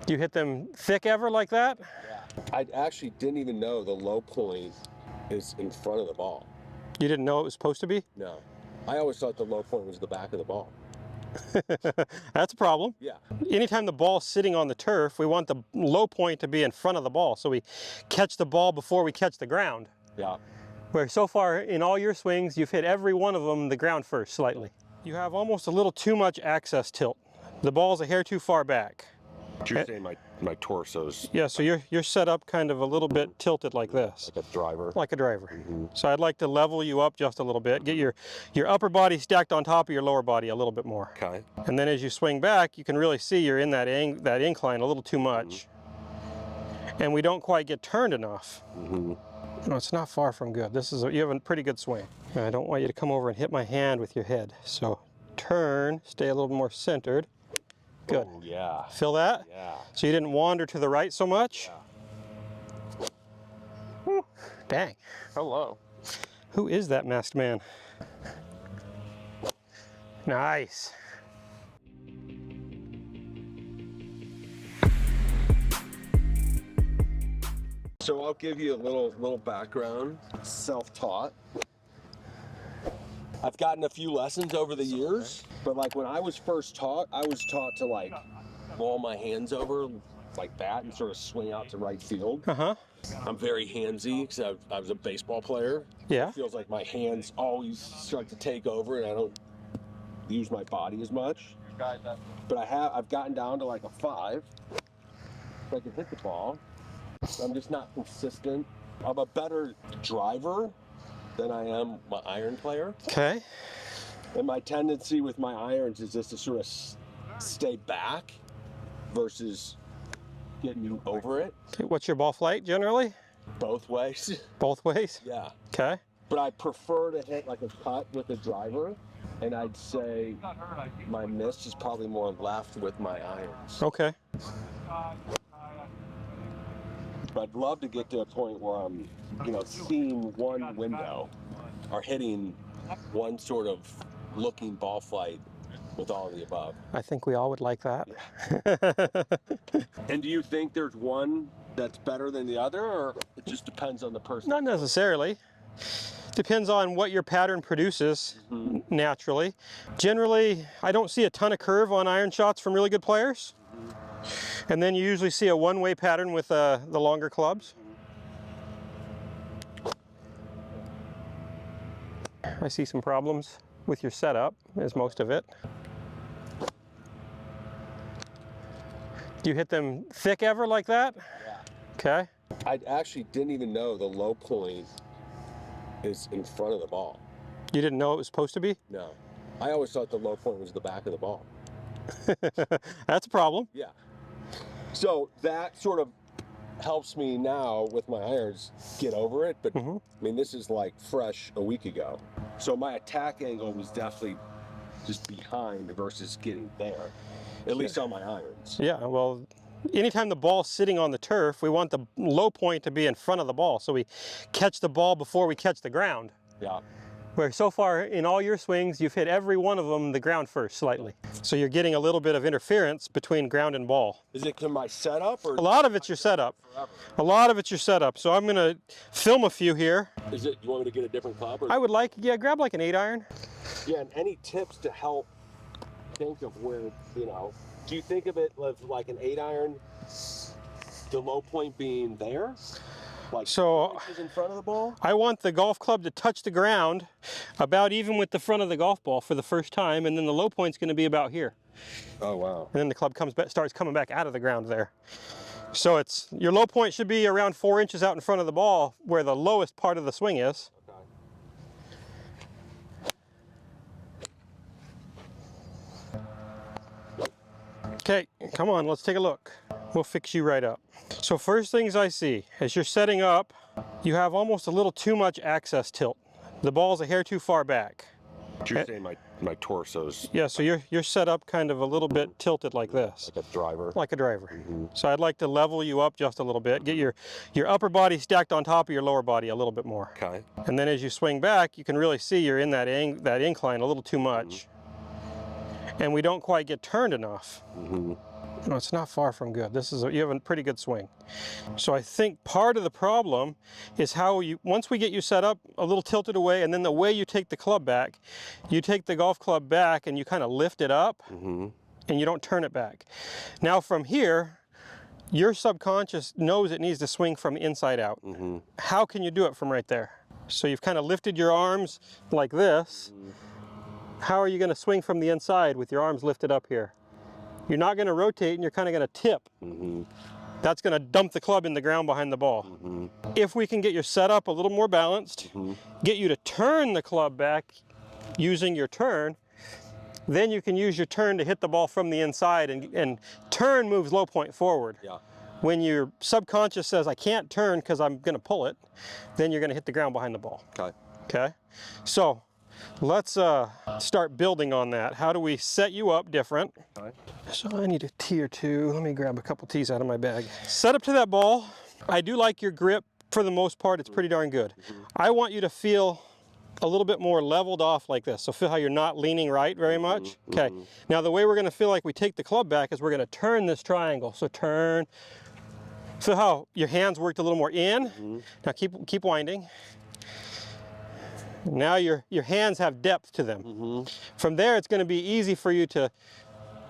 Do you hit them thick ever like that? Yeah. I actually didn't even know the low point is in front of the ball. You didn't know it was supposed to be? No. I always thought the low point was the back of the ball. That's a problem. Yeah. Anytime the ball's sitting on the turf, we want the low point to be in front of the ball, so we catch the ball before we catch the ground. Yeah. Where so far in all your swings, you've hit every one of them the ground first slightly. You have almost a little too much access tilt. The ball's a hair too far back. You're saying my torso's... Yeah, so you're set up kind of a little bit tilted like this. Like a driver? Like a driver. So I'd like to level you up just a little bit. Get your upper body stacked on top of your lower body a little bit more. Okay. And then as you swing back, you can really see you're in that incline a little too much. And we don't quite get turned enough. No, it's not far from good. You have a pretty good swing. I don't want you to come over and hit my hand with your head. So turn, stay a little more centered. Good. Oh, yeah. Feel that? Yeah. So you didn't wander to the right so much? Yeah. Whew. Dang. Hello. Who is that masked man? Nice. So I'll give you a little background. Self-taught. I've gotten a few lessons over the years, but like when I was first taught, I was taught to like roll my hands over like that and sort of swing out to right field. I'm very handsy because I was a baseball player. Yeah. It feels like my hands always start to take over and I don't use my body as much. But I've gotten down to like a 5. So I can hit the ball. I'm just not consistent. I'm a better driver than I am my iron player. Okay. And my tendency with my irons is just to sort of stay back versus getting over it. Okay, what's your ball flight generally? Both ways. Both ways? Yeah. Okay. But I prefer to hit like a cut with a driver. And I'd say my miss is probably more left with my irons. Okay. But I'd love to get to a point where I'm, seeing one window or hitting one sort of looking ball flight with all of the above. I think we all would like that. Yeah. And do you think there's one that's better than the other, or it just depends on the person? Not necessarily. Depends on what your pattern produces naturally. Generally, I don't see a ton of curve on iron shots from really good players. And then you usually see a one-way pattern with the longer clubs. I see some problems with your setup, as most of it. Do you hit them thick ever like that? Yeah. Okay. I actually didn't even know the low point is in front of the ball. You didn't know it was supposed to be? No. I always thought the low point was the back of the ball. That's a problem. Yeah. So that sort of helps me now with my irons get over it, but I mean, this is like fresh a week ago. So my attack angle was definitely just behind versus getting there, at least on my irons. Yeah, well, anytime the ball's sitting on the turf, we want the low point to be in front of the ball, so we catch the ball before we catch the ground. Yeah. Where so far in all your swings, you've hit every one of them the ground first slightly. So you're getting a little bit of interference between ground and ball. Is it to my setup? Or a lot of it's your setup. A lot of it's your setup. So I'm gonna film a few here. Is it, you want me to get a different club? Or? I would like, yeah, grab like an 8-iron. Yeah, and any tips to help think of where, do you think of it as like an 8-iron, the low point being there? Like so in front of the ball? I want the golf club to touch the ground about even with the front of the golf ball for the first time, and then the low point's going to be about here. Oh wow. And then the club starts coming back out of the ground there. So your low point should be around 4 inches out in front of the ball where the lowest part of the swing is. Okay, come on, let's take a look. We'll fix you right up. So first things I see, as you're setting up, you have almost a little too much access tilt. The ball's a hair too far back. You're saying my torso's... Yeah, so you're set up kind of a little bit tilted like this. Like a driver? Like a driver. So I'd like to level you up just a little bit. Get your upper body stacked on top of your lower body a little bit more. Okay. And then as you swing back, you can really see you're in that incline a little too much. And we don't quite get turned enough. No, it's not far from good. You have a pretty good swing. So I think part of the problem is how once we get you set up a little tilted away, and then the way you take the club back, you take the golf club back and you kind of lift it up, and you don't turn it back. Now from here, your subconscious knows it needs to swing from the inside out. How can you do it from right there? So you've kind of lifted your arms like this. How are you going to swing from the inside with your arms lifted up here? You're not going to rotate, and you're kind of going to tip. That's going to dump the club in the ground behind the ball. If we can get your setup a little more balanced, get you to turn the club back using your turn, then you can use your turn to hit the ball from the inside, and turn moves low point forward. Yeah. When your subconscious says, I can't turn because I'm going to pull it, then you're going to hit the ground behind the ball. Okay. Okay? So let's start building on that. How do we set you up different? Okay. So I need a tee or two. Let me grab a couple tees out of my bag. Set up to that ball. I do like your grip for the most part. It's pretty darn good. I want you to feel a little bit more leveled off like this. So feel how you're not leaning right very much. Okay. Now the way we're going to feel like we take the club back is we're going to turn this triangle. So turn. Feel how your hands worked a little more in. Now keep winding. Now your hands have depth to them. From there, it's going to be easy for you to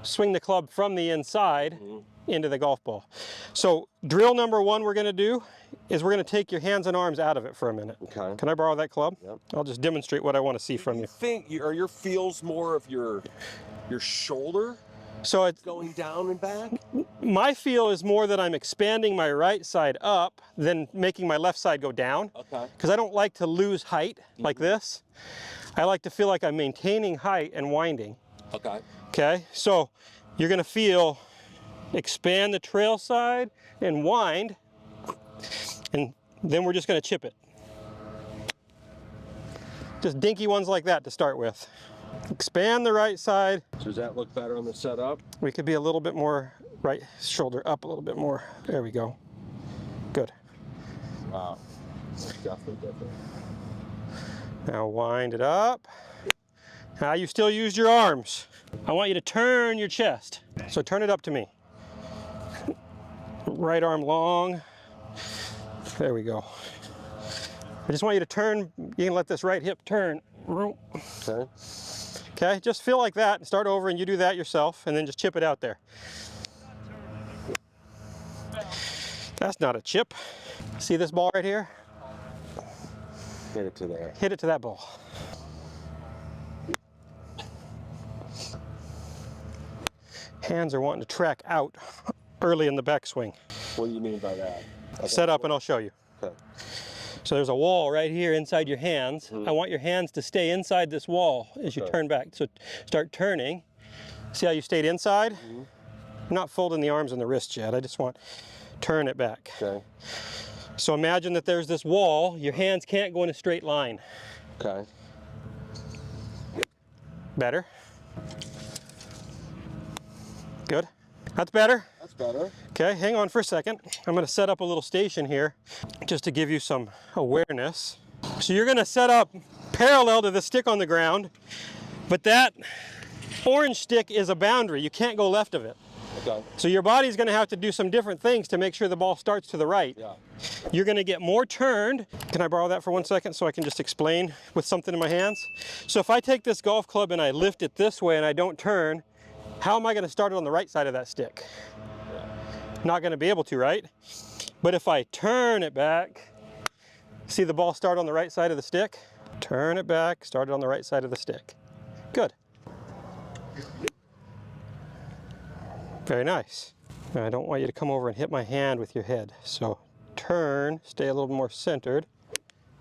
swing the club from the inside into the golf ball. So drill number one we're going to do is we're going to take your hands and arms out of it for a minute. Okay. Can I borrow that club? Yep. I'll just demonstrate what I want to see from you. Are your feels more of your shoulder So it's going down and back? my feel is more that I'm expanding my right side up than making my left side go down. Okay. Because I don't like to lose height like this. I like to feel like I'm maintaining height and winding. Okay. Okay, so you're going to feel expand the trail side and wind, and then we're just going to chip it. Just dinky ones like that to start with. Expand the right side. So does that look better on the setup? We could be a little bit more right shoulder up a little bit more. There we go. Good. Wow. Definitely different. Now wind it up. Now you still used your arms. I want you to turn your chest. So turn it up to me. Right arm long. There we go. I just want you to turn. You can let this right hip turn. Okay. Okay, just feel like that and start over, and you do that yourself, and then just chip it out there. That's not a chip. See this ball right here? Hit it to there. Hit it to that ball. Hands are wanting to track out early in the backswing. What do you mean by that? Okay. Set up and I'll show you. Okay. So there's a wall right here inside your hands. I want your hands to stay inside this wall as you turn back. So start turning. See how you stayed inside? I'm not folding the arms and the wrists yet. I just want turn it back. Okay. So imagine that there's this wall. Your hands can't go in a straight line. Okay. Better. Good. That's better. That's better. Okay, hang on for a second. I'm going to set up a little station here just to give you some awareness. So you're going to set up parallel to the stick on the ground, but that orange stick is a boundary. You can't go left of it. Okay. So your body's going to have to do some different things to make sure the ball starts to the right. Yeah. You're going to get more turned. Can I borrow that for 1 second so I can just explain with something in my hands? So if I take this golf club and I lift it this way and I don't turn, how am I going to start it on the right side of that stick? Not going to be able to, right? But if I turn it back, see the ball start on the right side of the stick? Turn it back, start it on the right side of the stick. Good. Very nice. I don't want you to come over and hit my hand with your head. So turn, stay a little more centered.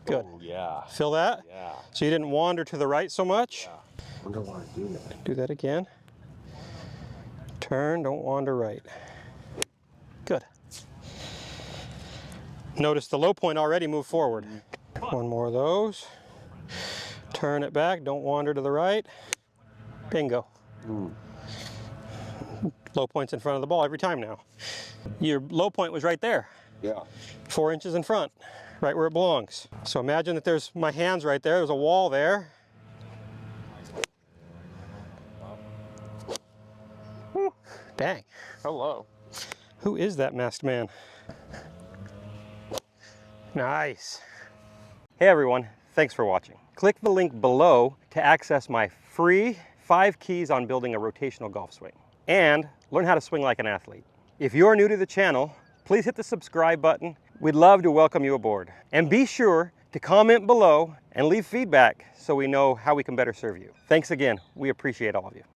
Good. Oh, yeah. Feel that? Yeah. So you didn't wander to the right so much? Yeah. I wonder why I do that. Do that again. Turn, don't wander right. Good. Notice the low point already moved forward. One more of those. Turn it back, don't wander to the right. Bingo. Low point's in front of the ball every time now. Your low point was right there. Yeah. 4 inches in front, right where it belongs. So imagine that there's my hands right there, there's a wall there. Dang. Hello. Who is that masked man? Nice. Hey everyone, thanks for watching. Click the link below to access my free 5 keys on building a rotational golf swing and learn how to swing like an athlete. If you're new to the channel, please hit the subscribe button. We'd love to welcome you aboard. And be sure to comment below and leave feedback so we know how we can better serve you. Thanks again. We appreciate all of you.